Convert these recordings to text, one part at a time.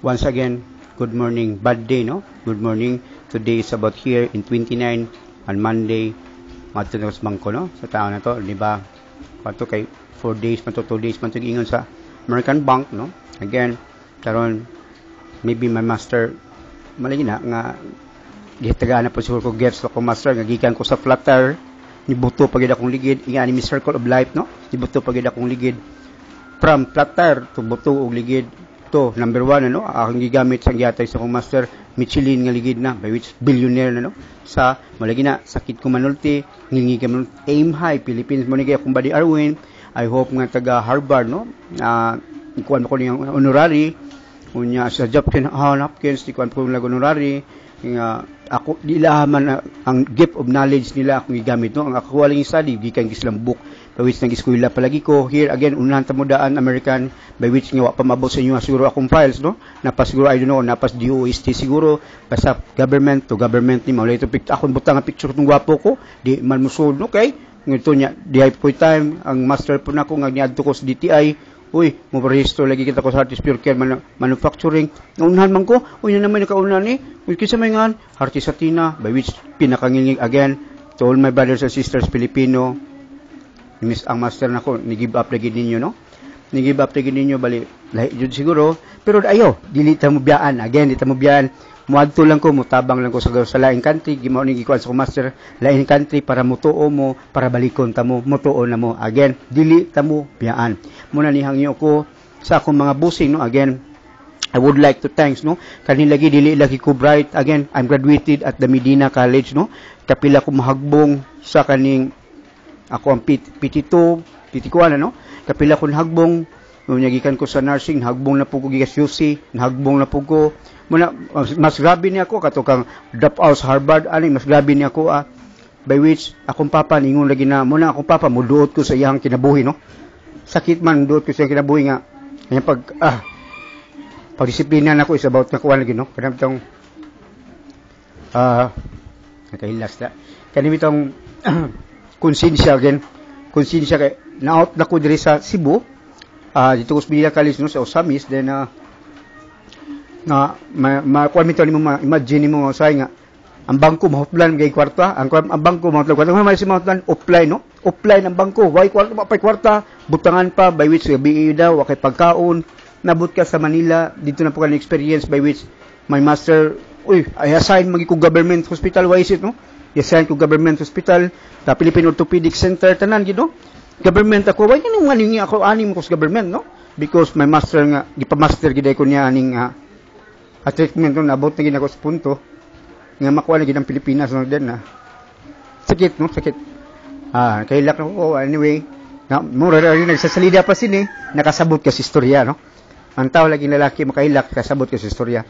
Once again, good morning. Bad day, no? Good morning. Today is about here in 29 on Monday. Matunos bangko, no? Sa tao na to, di ba? Kato kay 4 days man to, 2 days man to ingon sa American Bank, no? Again, karon maybe my master malagi na nga gihitagaan na po siguro ko gets ko master nga gikan ko sa Flutter nibuto pagid akong ligid nga ni Circle of Life, no? Nibuto pagid akong ligid from Flutter to buto og ligid to number 1, ano, akong gigamit sa giyatay sa akong master Michelin nga ligid na by which billionaire na, no, sa malagi na sakit ko manulti ngingi ka manulti aim high Philippines mo ni akong buddy Arwin. I hope nga taga Harvard, no, ikuan ko niyang honorary unya sa Hopkins ikuan ko lang honorary nga ako dila man ang gift of knowledge nila akong gigamit, no, ang ako waling study gikan gislang book by which nag-eskwela palagi ko here again unahan tamudaan American by which nga wa pa mabot sa inyo siguro akong files, no, napas siguro I don't know napas DOST siguro basta government to government ni mao ito akong butang nga picture tong gwapo ko di man musod, okay ngito nya di ay po time ang master po nako nga niadto ko sa DTI. Uy, mo register lagi kita ko sa Artist Pure Care Manufacturing. Naunahan man ko, uy na naman nakauna ni. Uy, kinsa may ngan, Artist Atina, by which pinakangilingig again to all my brothers and sisters Filipino. Miss ang master nako, ni-give up lagi ninyo, no? Ni-give up lagi ninyo bali lahi jud siguro. Pero ayo, dili ta mo biyaan, again, dili ta mo biyaan. Muadto lang ko, mutabang lang ko sa laing country, gimo ni gikuan sa master laing country para mutuo mo, para balikon ta mo, mutuo na mo. Again, dili ta mo biyaan. Muna ni hangyo ko sa akong mga busing, no, again, I would like to thanks, no, kanila lagi dili lagi ko bright. Again, I'm graduated at the Medina College, no. Kapila ko mahagbong sa kaning ako ang PT2, PT1, no. Kapila ko nahagbong nyagikan ko sa nursing, nahagbong na po ko gigas UC, nahagbong na po ko. Muna mas grabe ni ako kato kang drop out sa Harvard ani mas grabe ni ako by which akong papa ningon lagi na muna akong papa muduot ko sa iyang kinabuhi, no. Sakit man duot ko sa iyang kinabuhi nga ay pagdisiplina nako is about nakuha lagi, no, kanang tong nakahilas na kanimi tong konsensya again konsensya kay na-out na ko diri sa Cebu dito ko sa Medina College, no, sa Osamis then nga makuha mito nimo imagine mo say nga ang bangko mahutlan gay kwarta ang bangko mahutlan kwarta may si mahutlan offline, no, offline ang bangko why kwarta mapay kwarta butangan pa by which gabi daw wa kay pagkaon nabot ka sa Manila dito na po ka experience by which my master I assign magi ko government hospital why is it, no, i-assign ko government hospital ta Philippine Orthopedic Center tanan gid, no, government ako why kini nga ako anim ko sa government, no, because my master nga gipamaster gid ko niya aning treatment no nabot na gid ako sa punto nga makuha na gid ang Pilipinas no din na sakit, no, sakit kailak ko anyway na mura rin nagsasalida pa sini nakasabot ka sa istorya, no, ang tao laging lalaki makailak kasabot ka sa istorya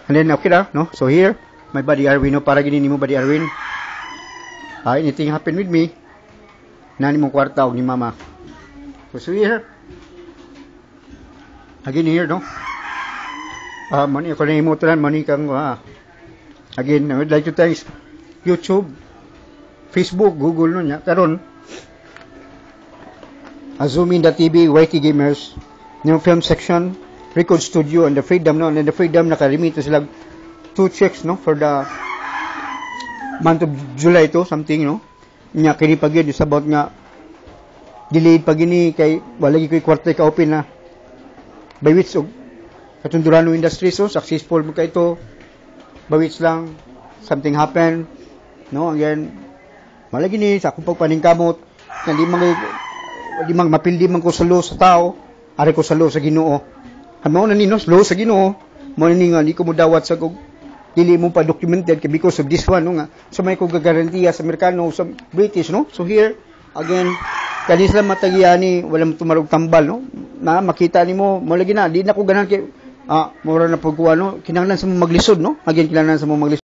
and then okay na, no, so here my buddy Arwin, no, para gini nimo buddy Arwin anything happen with me nani mong kwarta og ni mama so here again here, no, money ko na imutulan money kang again I would like to thanks YouTube, Facebook, Google no nya karon Azumin.tv, YT Gamers, new film section, Record Studio and the Freedom, no, and the Freedom naka-remit sila 2 checks, no, for the month of July to something, no, nya kini pagid is about nga delayed pagini kay wala gyud kwarta ka open na by which katong Durano Industries, so successful mo kay ito bawits lang something happen, no, again malagi ni sa akong pagpaningkamot na di mang mapildi man ko sa law sa tao ari ko sa law sa Ginoo amo na ni, no, law sa Ginoo mo ni nga di ko mo dawat sa dili mo pa documented because of this one, no, nga so may ko gagarantiya sa Amerikano sa British, no, so here again kanis lang matagiyani wala mo tumarog tambal, no, na makita nimo mo lagi na di na ko ganan kay mura na pagkuha, no, kinahanglan sa mo maglisod, no, again kinahanglan sa mo maglisod